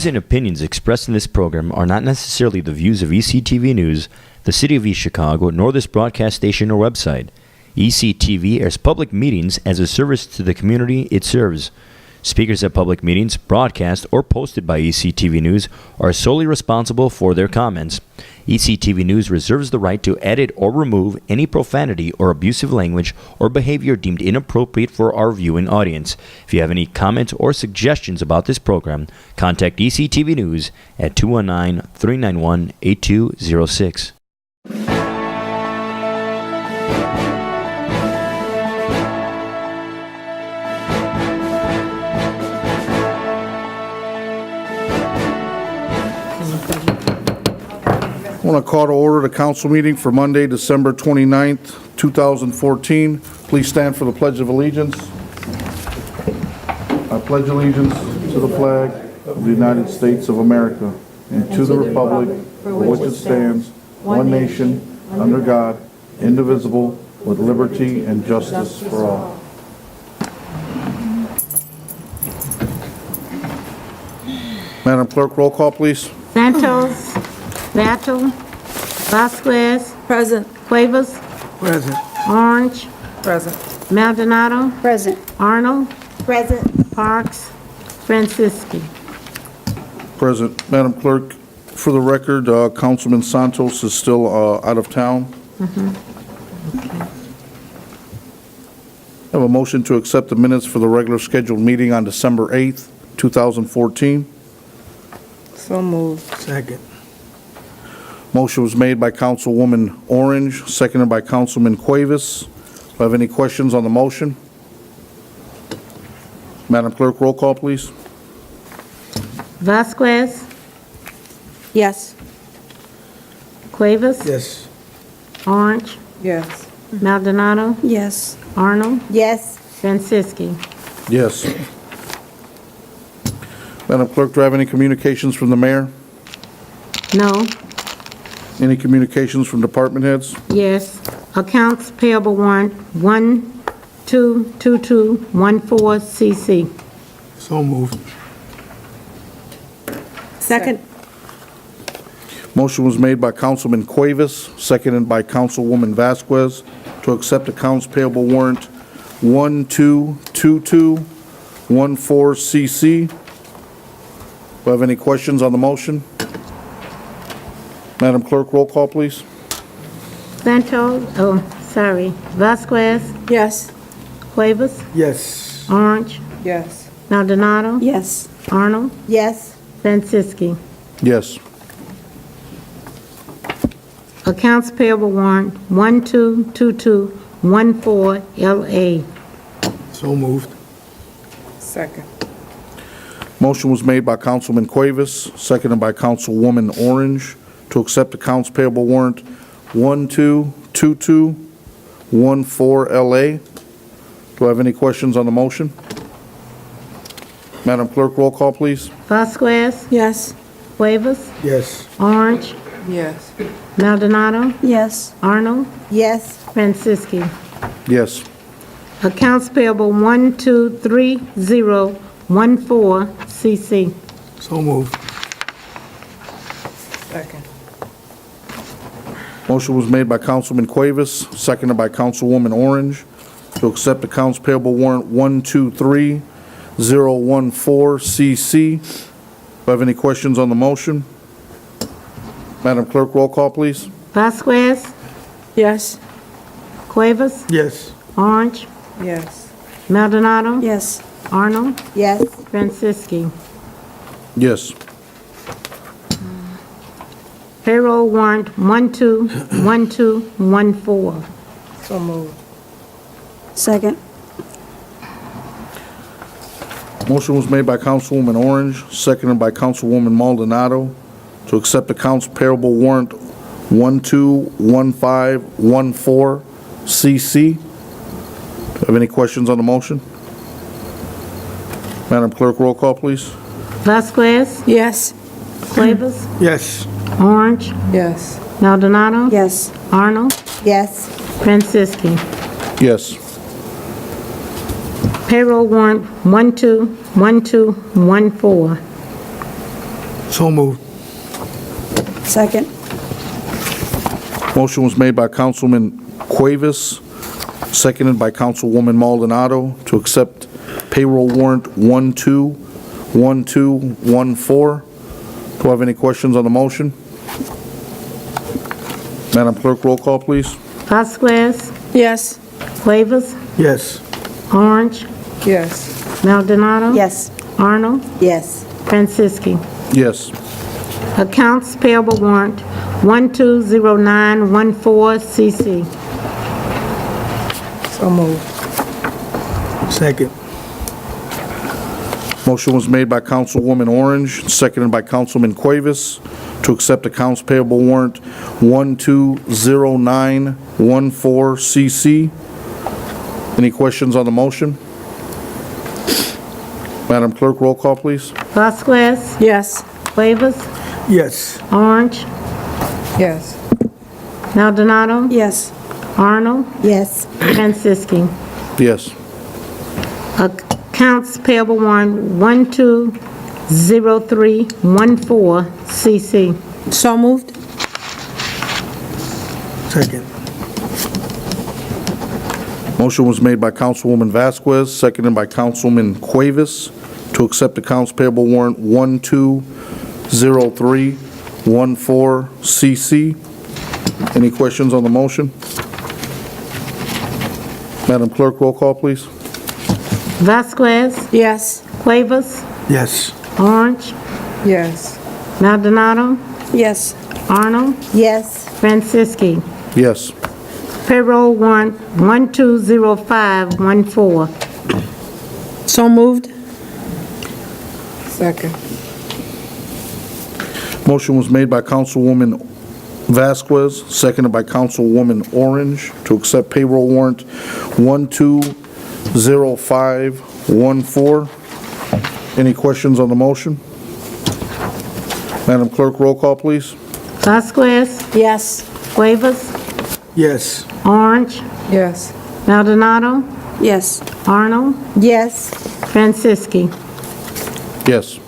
views and opinions expressed in this program are not necessarily the views of ECTV News, the City of East Chicago, nor this broadcast station or website. ECTV airs public meetings as a service to the community it serves. Speakers at public meetings, broadcast, or posted by ECTV News are solely responsible for their comments. ECTV News reserves the right to edit or remove any profanity or abusive language or behavior deemed inappropriate for our viewing audience. If you have any comments or suggestions about this program, contact ECTV News at 219-391-8206. I want to call to order the council meeting for Monday, December 29th, 2014. Please stand for the Pledge of Allegiance. I pledge allegiance to the flag of the United States of America and to the republic for which it stands, one nation, under God, indivisible, with liberty and justice for all. Madam Clerk, roll call, please. Santos, Battle, Vasquez, Present. Cuevas, Present. Orange, Present. Maldonado, Present. Arnold, Present. Parks, Francisci. Present. Madam Clerk, for the record, Councilman Santos is still out of town. I have a motion to accept the minutes for the regular scheduled meeting on December 8th, 2014. So moved. Second. Motion was made by Councilwoman Orange, seconded by Councilman Cuevas. Do I have any questions on the motion? Madam Clerk, roll call, please. Vasquez, Yes. Cuevas, Yes. Orange, Yes. Maldonado, Yes. Arnold, Yes. Francisci. Yes. Madam Clerk, do I have any communications from the mayor? No. Any communications from department heads? Yes. Accounts payable warrant 122214 CC. So moved. Second. Motion was made by Councilman Cuevas, seconded by Councilwoman Vasquez, to accept accounts payable warrant 122214 CC. Do I have any questions on the motion? Madam Clerk, roll call, please. Vasquez, Yes. Cuevas, Yes. Orange, Yes. Maldonado, Yes. Arnold, Yes. Francisci. Yes. Accounts payable warrant 122214 LA. So moved. Second. Motion was made by Councilman Cuevas, seconded by Councilwoman Orange, to accept accounts payable warrant 122214 LA. Do I have any questions on the motion? Madam Clerk, roll call, please. Vasquez, Yes. Cuevas, Yes. Orange, Yes. Maldonado, Yes. Arnold, Yes. Francisci. Yes. Accounts payable 123014 CC. So moved. Second. Motion was made by Councilman Cuevas, seconded by Councilwoman Orange, to accept accounts payable warrant 123014 CC. Do I have any questions on the motion? Madam Clerk, roll call, please. Vasquez, Yes. Cuevas, Yes. Orange, Yes. Maldonado, Yes. Arnold, Yes. Francisci. Yes. Payroll warrant 121214. So moved. Second. Motion was made by Councilwoman Orange, seconded by Councilwoman Maldonado, to accept accounts payable warrant 121514 CC. Do you have any questions on the motion? Madam Clerk, roll call, please. Vasquez, Yes. Cuevas, Yes. Orange, Yes. Maldonado, Yes. Arnold, Yes. Francisci. Yes. Payroll warrant 121214. So moved. Second. Motion was made by Councilman Cuevas, seconded by Councilwoman Maldonado to accept payroll warrant 121214. Do I have any questions on the motion? Madam Clerk, roll call, please. Vasquez, Yes. Cuevas, Yes. Orange, Yes. Maldonado. Yes. Arnold, Yes. Franciski. Yes. Accounts payable warrant 120914 CC. So moved. Second. Motion was made by Councilwoman Orange, seconded by Councilman Cuevas to accept accounts payable warrant 120914 CC. Any questions on the motion? Madam Clerk, roll call, please. Vasquez, Yes. Cuevas, Yes. Orange, Yes. Maldonado, Yes. Arnold, Yes. Franciski. Yes. Accounts payable warrant 120314 CC. So moved. Second. Motion was made by Councilwoman Vasquez, seconded by Councilman Cuevas to accept accounts payable warrant 120314 CC. Any questions on the motion? Madam Clerk, roll call, please. Vasquez, Yes. Cuevas, Yes. Orange, Yes. Maldonado, Yes. Arnold, Yes. Franciski. Yes. Payroll warrant 120514. So moved. Second. Motion was made by Councilwoman Vasquez, seconded by Councilwoman Orange to accept payroll warrant 120514. Any questions on the motion? Madam Clerk, roll call, please. Vasquez, Yes. Cuevas, Yes. Orange, Yes. Maldonado, Yes. Arnold, Yes. Franciski. Yes.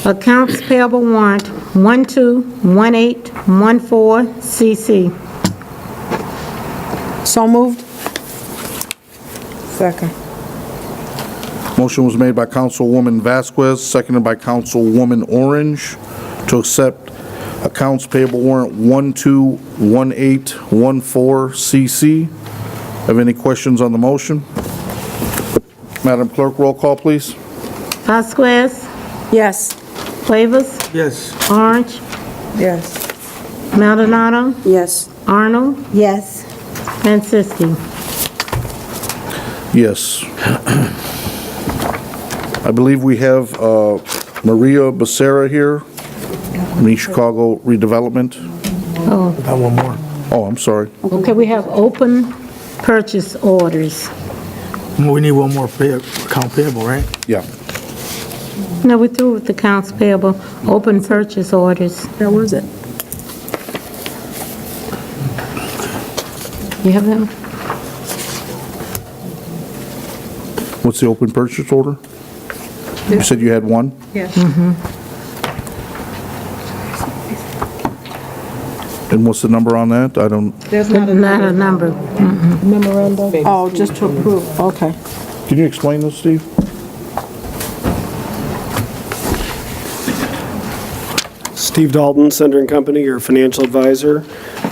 Accounts payable warrant 121814 CC. So moved. Second. Motion was made by Councilwoman Vasquez, seconded by Councilwoman Orange to accept accounts payable warrant 121814 CC. Have any questions on the motion? Madam Clerk, roll call, please. Vasquez, Yes. Cuevas, Yes. Orange, Yes. Maldonado, Yes. Arnold, Yes. Franciski. Yes. I believe we have Maria Becerra here, from East Chicago Redevelopment. Got one more. Oh, I'm sorry. Okay, we have open purchase orders. We need one more account payable, right? Yeah. No, we're through with the accounts payable, open purchase orders. Where was it? You have them? What's the open purchase order? You said you had one? Yes. And what's the number on that? I don't, There's Not a number. memorandum. Oh, just to approve. Okay. can you explain this, Steve? Steve Dalton, Sender and Company, your financial advisor.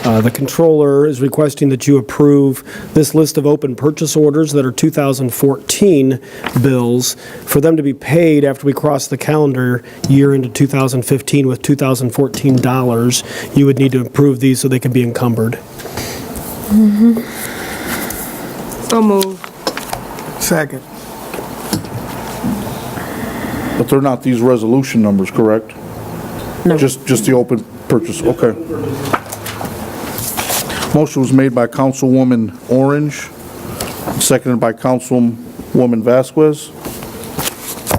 The controller is requesting that you approve this list of open purchase orders that are 2014 bills for them to be paid after we cross the calendar year into 2015 with 2014 dollars. You would need to approve these so they can be encumbered. So moved. Second. But they're not these resolution numbers, correct? No. Just the open purchase, okay. Motion was made by Councilwoman Orange, seconded by Councilwoman Vasquez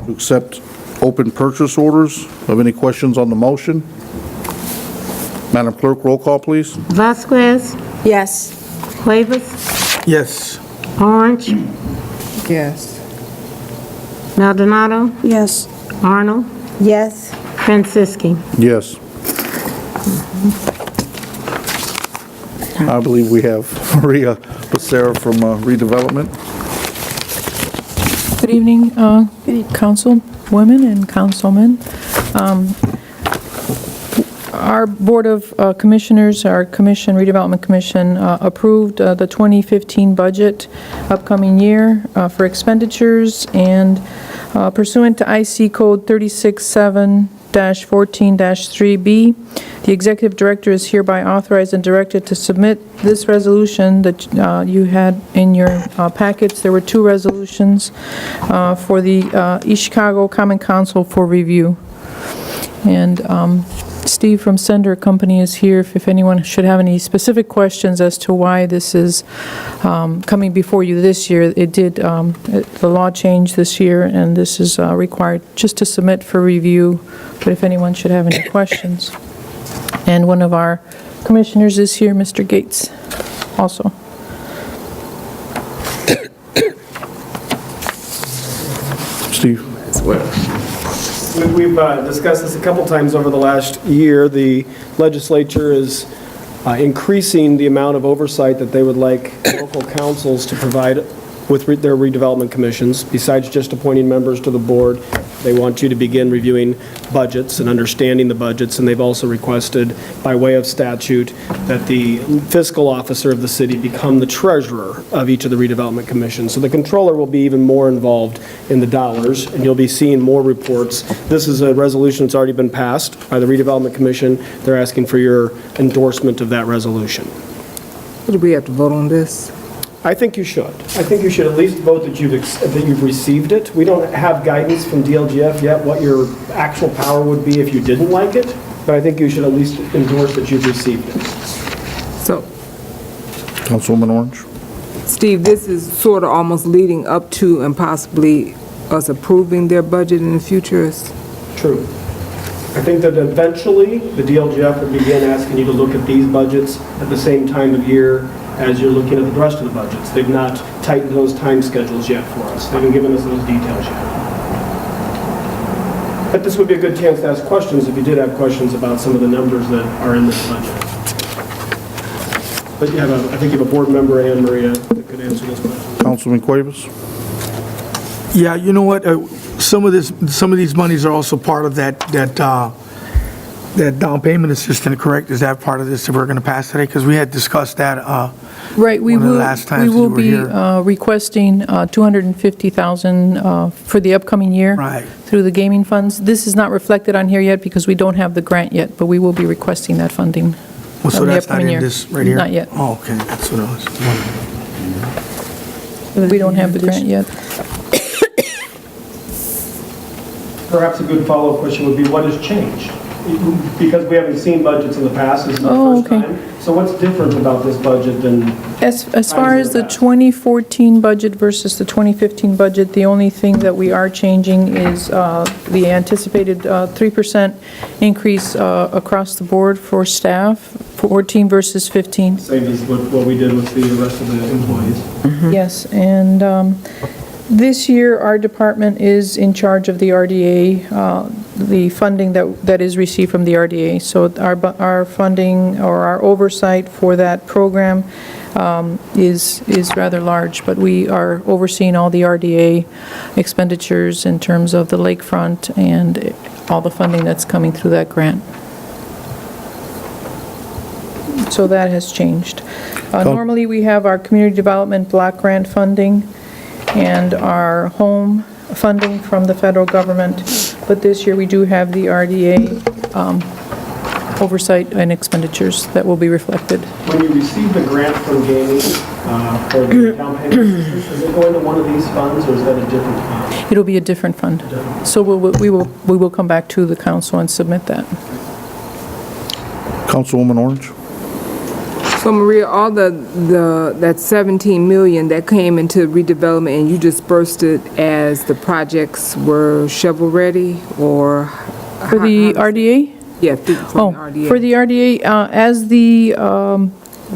to accept open purchase orders. Have any questions on the motion? Madam Clerk, roll call, please. Vasquez, Yes. Cuevas, Yes. Orange, Yes. Maldonado, Yes. Arnold, Yes. Franciski. Yes. I believe we have Maria Becerra from Redevelopment. Good evening, councilwomen and councilmen. Our Board of Commissioners, our commission, Redevelopment Commission, approved the 2015 budget upcoming year for expenditures, and pursuant to IC Code 367-14-3B, the Executive Director is hereby authorized and directed to submit this resolution that you had in your packets. There were two resolutions for the East Chicago Common Council for review. And Steve from Sender Company is here if anyone should have any specific questions as to why this is coming before you this year. It did, the law changed this year, and this is required just to submit for review, but if anyone should have any questions. And one of our commissioners is here, Mr. Gates, also. Steve? We've discussed this a couple times over the last year. The legislature is increasing the amount of oversight that they would like local councils to provide with their redevelopment commissions. Besides just appointing members to the board, they want you to begin reviewing budgets and understanding the budgets, and they've also requested, by way of statute, that the fiscal officer of the city become the treasurer of each of the redevelopment commissions. So the controller will be even more involved in the dollars, and you'll be seeing more reports. This is a resolution that's already been passed by the redevelopment commission. They're asking for your endorsement of that resolution. Do we have to vote on this? I think you should. I think you should at least vote that you've received it. We don't have guidance from DLGF yet what your actual power would be if you didn't like it, but I think you should at least endorse that you've received it. So, Councilwoman Orange? Steve, this is sort of almost leading up to and possibly us approving their budget in the future. True. I think that eventually the DLGF will begin asking you to look at these budgets at the same time of year as you're looking at the rest of the budgets. They've not tightened those time schedules yet for us. They haven't given us those details yet. But this would be a good chance to ask questions if you did have questions about some of the numbers that are in this budget. But I think you have a board member, Ann Maria, that could answer this question. Councilman Cuevas? Yeah, you know what, some of these monies are also part of that down payment assistance, correct? Is that part of this that we're going to pass today? Because we had discussed that Right, we one of the will, last times we you will were be here. requesting $250,000 for the upcoming year. Right. Through the gaming funds. This is not reflected on here yet because we don't have the grant yet, but we will be requesting that funding. Well, so on the that's not upcoming in year. this right here? Not yet. Oh, okay, that's what I was wondering. We don't have the grant yet. Perhaps a good follow-up question would be, what has changed? Because we haven't seen budgets in the past, this is the Oh, first okay. time. So what's different about this budget than? As far as the 2014 budget versus the 2015 budget, the only thing that we are changing is the anticipated 3% increase across the board for staff, 14 versus 15. Same as what we did with the rest of the employees. Yes, and this year, our department is in charge of the RDA, the funding that is received from the RDA. So our funding or our oversight for that program is rather large, but we are overseeing all the RDA expenditures in terms of the lakefront and all the funding that's coming through that grant. So that has changed. Normally, we have our community development block grant funding and our home funding from the federal government, but this year we do have the RDA oversight and expenditures that will be reflected. When you receive the grant from gaming for the down payment assistance, is it going to one of these funds or is that a different fund? It'll be a different fund. So we will come back to the council and submit that. Councilwoman Orange? So Maria, all that 17 million that came into redevelopment and you dispersed it as the projects were shovel-ready, or? For the RDA? Yeah, from the RDA. For the RDA, as the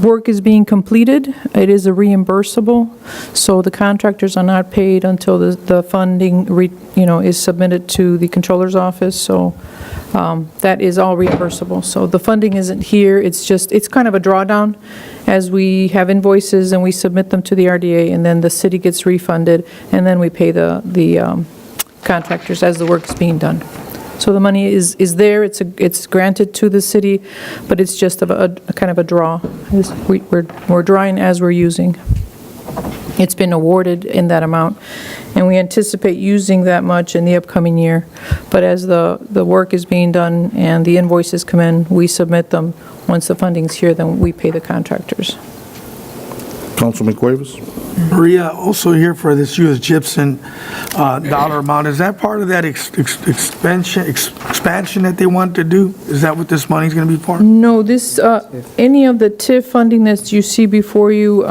work is being completed, it is a reimbursable, so the contractors are not paid until the funding, is submitted to the controller's office, so that is all reimbursable. So the funding isn't here, it's kind of a drawdown as we have invoices and we submit them to the RDA, and then the city gets refunded, and then we pay the contractors as the work is being done. So the money is there, it's granted to the city, but it's just a kind of a draw. We're drawing as we're using. It's been awarded in that amount, and we anticipate using that much in the upcoming year. But as the work is being done and the invoices come in, we submit them. Once the funding's here, then we pay the contractors. Councilman Cuevas? Maria, also here for this U.S. Gypsum dollar amount, is that part of that expansion that they want to do? Is that what this money's going to be for? No, this, any of the TIF funding that you see before you,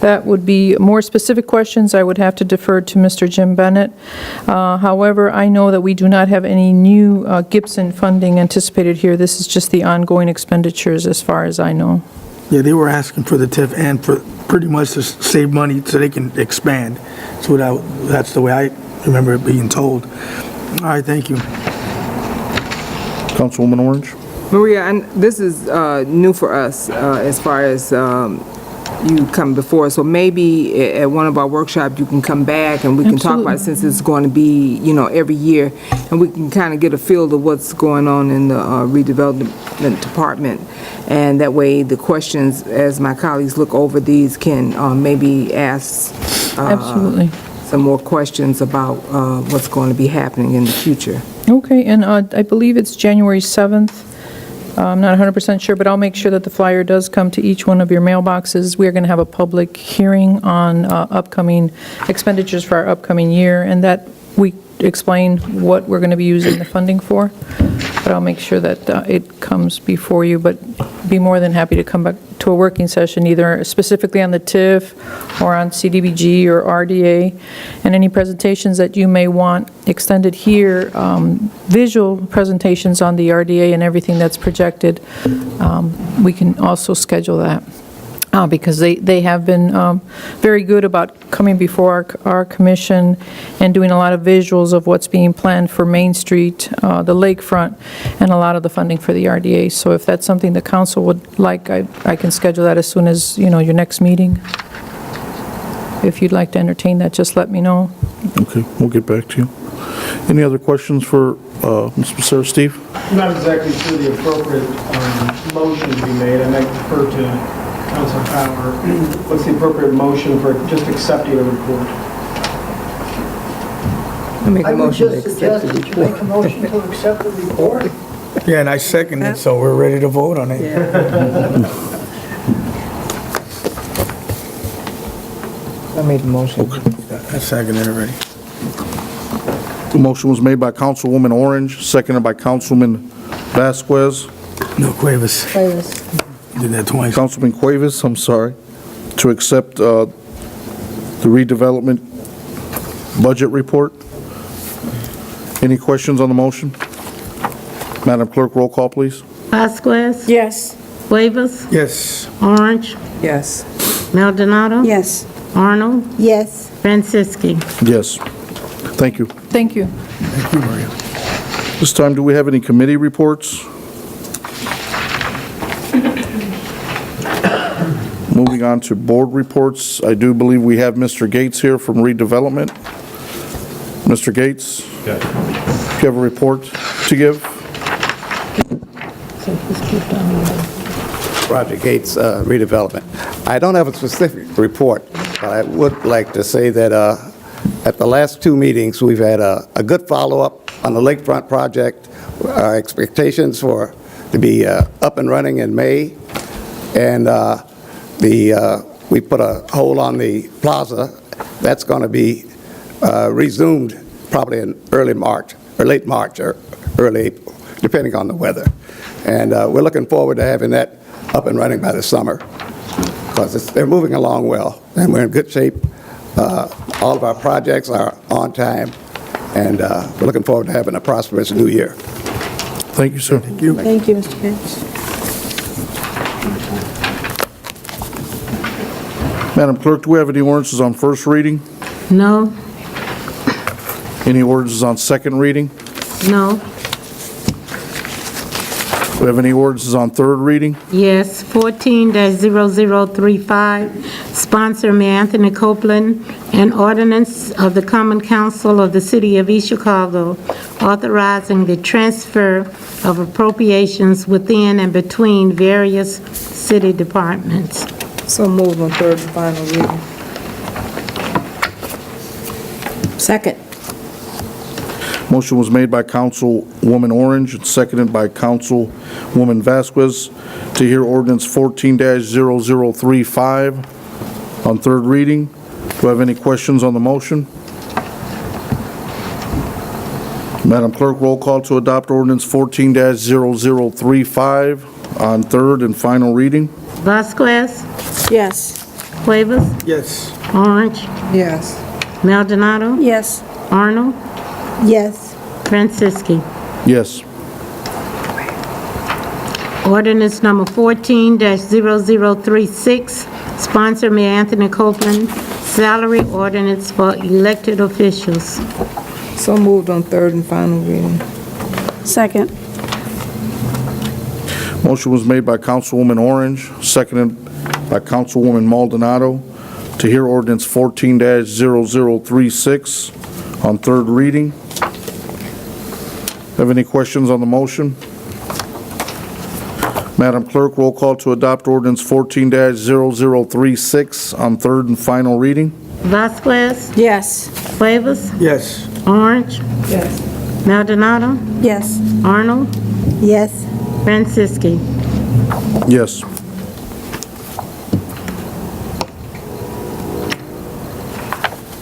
that would be more specific questions I would have to defer to Mr. Jim Bennett. However, I know that we do not have any new Gibson funding anticipated here. This is just the ongoing expenditures as far as I know. Yeah, they were asking for the TIF and for pretty much to save money so they can expand. So that's the way I remember it being told. All right, thank you. Councilwoman Orange? Maria, and this is new for us as far as you come before, so maybe at one of our workshops you can come back and we can talk about it, since it's going to be, every year, and we can kind of get a feel of what's going on in the redevelopment department, and that way the questions, as my colleagues look over these, can maybe ask Absolutely. some more questions about what's going to be happening in the future. Okay, and I believe it's January 7th. I'm not 100% sure, but I'll make sure that the flyer does come to each one of your mailboxes. We're going to have a public hearing on upcoming expenditures for our upcoming year, and that we explain what we're going to be using the funding for. But I'll make sure that it comes before you, but be more than happy to come back to a working session, either specifically on the TIF or on CDBG or RDA, and any presentations that you may want extended here, visual presentations on the RDA and everything that's projected, we can also schedule that. Because they have been very good about coming before our commission and doing a lot of visuals of what's being planned for Main Street, the lakefront, and a lot of the funding for the RDA. So if that's something the council would like, I can schedule that as soon as, your next meeting. If you'd like to entertain that, just let me know. Okay, we'll get back to you. Any other questions for Ms. Becerra? Steve? I'm not exactly sure the appropriate motion to be made. I might defer to Councilor Power. What's the appropriate motion for just accepting a report? I make a motion to just accept suggest the that you make a motion to accept the report. Yeah, and I second it, so we're ready to vote on it. I made the motion. I second it already. The motion was made by Councilwoman Orange, seconded by Councilman Vasquez. No, Cuevas. Did that twice. Councilman Cuevas, I'm sorry, to accept the redevelopment budget report. Any questions on the motion? Madam Clerk, roll call, please. Vasquez? Yes. Cuevas? Yes. Orange? Yes. Maldonado? Yes. Arnold? Yes. Franceschi? Yes. Thank you. Thank you. Thank you, Maria. This time, do we have any committee reports? Moving on to board reports, I do believe we have Mr. Gates here from redevelopment. Mr. Gates? Do you have a report to give? Roger Gates, redevelopment. I don't have a specific report, but I would like to say that at the last two meetings, we've had a good follow-up on the lakefront project. Our expectations to be up and running in May, and we put a hold on the plaza. That's going to be resumed probably in early March, or late March, or early April, depending on the weather. And we're looking forward to having that up and running by the summer, because they're moving along well, and we're in good shape. All of our projects are on time, and we're looking forward to having a prosperous new year. Thank you, sir. Thank you. Thank you, Mr. Gates. Madam Clerk, do we have any ordinances on first reading? No, Any ordinances on second reading? no, Do we have any ordinances on third reading? yes. 14-0035, sponsor Mayor Anthony Copeland, an ordinance of the Common Council of the City of East Chicago authorizing the transfer of appropriations within and between various city departments. So moved on third and final reading. Second. Motion was made by Councilwoman Orange and seconded by Councilwoman Vasquez to hear ordinance 14-0035 on third reading. Do I have any questions on the motion? Madam Clerk, roll call to adopt ordinance 14-0035 on third and final reading. Vasquez, Yes. Cuevas, Yes. Orange, Yes. Maldonado, Yes. Arnold, Yes. Franciski. Yes. Ordinance number 14-0036, sponsor Mayor Anthony Copeland, salary ordinance for elected officials. So moved on third and final reading. Second. Motion was made by Councilwoman Orange, seconded by Councilwoman Maldonado to hear ordinance 14-0036 on third reading. Have any questions on the motion? Madam Clerk, roll call to adopt ordinance 14-0036 on third and final reading. Vasquez, Yes. Cuevas, Yes. Orange, Yes. Maldonado, Yes. Arnold, Yes. Franciski. Yes.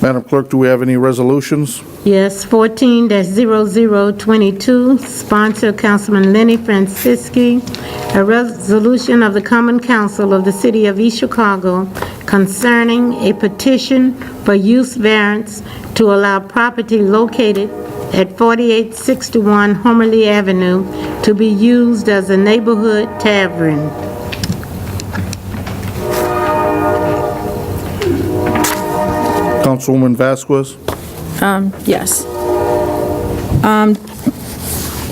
Madam Clerk, do we have any resolutions? Yes, 14-0022, sponsor Councilman Lenny Franciski, a resolution of the Common Council of the City of East Chicago concerning a petition for use variance to allow property located at 4861 Homerly Avenue to be used as a neighborhood tavern. Councilwoman Vasquez? Yes.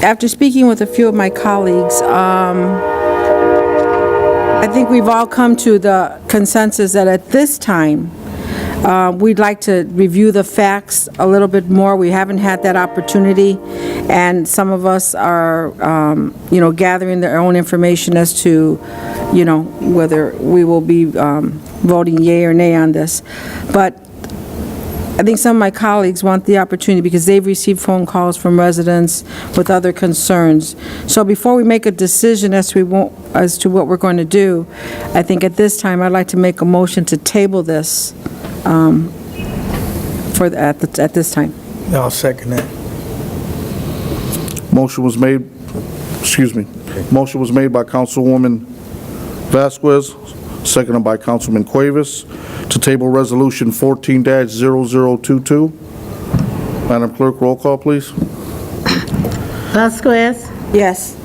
After speaking with a few of my colleagues, I think we've all come to the consensus that at this time, we'd like to review the facts a little bit more. We haven't had that opportunity, and some of us are, gathering their own information as to, whether we will be voting yea or nay on this. But I think some of my colleagues want the opportunity because they've received phone calls from residents with other concerns. So before we make a decision as to what we're going to do, I think at this time I'd like to make a motion to table this at this time. I'll second that. Motion was made by Councilwoman Vasquez, seconded by Councilman Cuevas, to table Resolution 14-0022. Madam Clerk, roll call, please. Vasquez, Yes.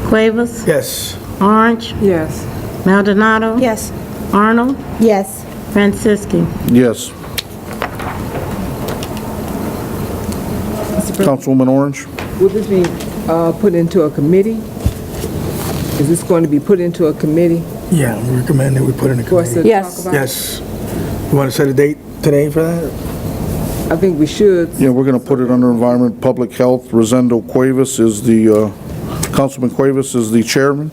Cuevas, Yes. Orange, Yes. Maldonado, Yes. Arnold, Yes. Franciski. Yes. Councilwoman Orange? Will this be put into a committee? Is this going to be put into a committee Yeah, we recommend that we put in a for us to committee. Yes. talk about? Yes. You want to set a date today for that? I think we should. Yeah, we're going to put it under Environment, Public Health. Rosendo Cuevas is the, Councilman Cuevas is the chairman.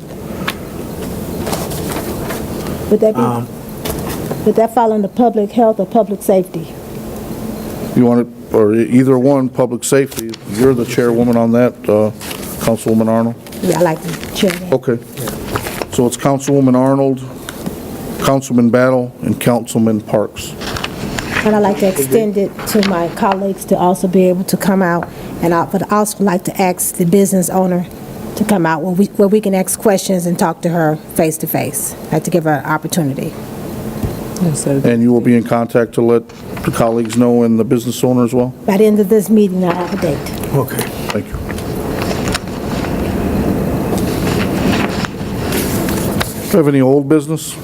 Would that fall under public health or public safety? You want it, or either one, public safety. You're the chairwoman on that, Councilwoman Arnold. Yeah, I like to chair that. Okay. So it's Councilwoman Arnold, Councilman Battle, and Councilman Parks. And I'd like to extend it to my colleagues to also be able to come out, and I would also like to ask the business owner to come out where we can ask questions and talk to her face to face. I'd like to give her an opportunity. And you will be in contact to let the colleagues know and the business owner as well? By the end of this meeting, I'll have a date. Okay. Thank you. Do you have any old business?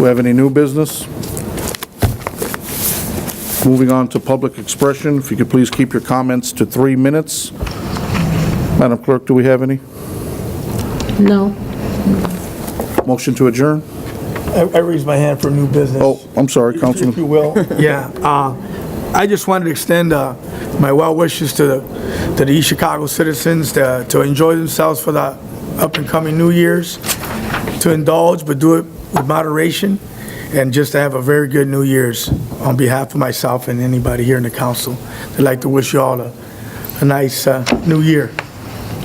we have any new business? Moving on to public expression, if you could please keep your comments to 3 minutes. Madam Clerk, do we have any? No. Motion to adjourn? I raised my hand for new business. Oh, I'm sorry, If you Councilman. will. Yeah, I just wanted to extend my well wishes to the East Chicago citizens to enjoy themselves for the up-and-coming New Year's, to indulge, but do it with moderation, and just to have a very good New Year's on behalf of myself and anybody here in the council. I'd like to wish you all a nice New Year.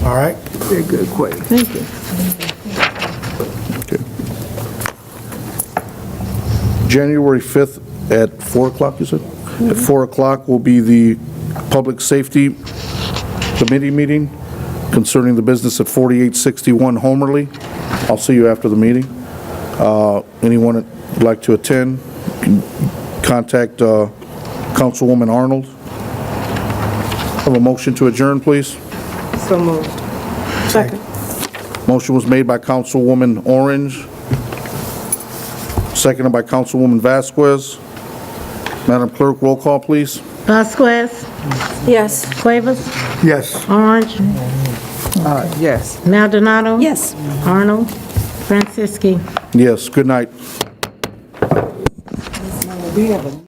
All right? Very good, Quay. Thank you. January 5th at 4 o'clock, you said? At 4 o'clock will be the Public Safety Committee meeting concerning the business at 4861 Homerly. I'll see you after the meeting. Anyone that would like to attend, can contact Councilwoman Arnold. Have a motion to adjourn, please. So moved. Second. Motion was made by Councilwoman Orange, seconded by Councilwoman Vasquez. Madam Clerk, roll call, please. Vasquez, Yes. Cuevas, Yes. Orange, Yes. Maldonado. Yes. Arnold, Franciski. Yes, good night.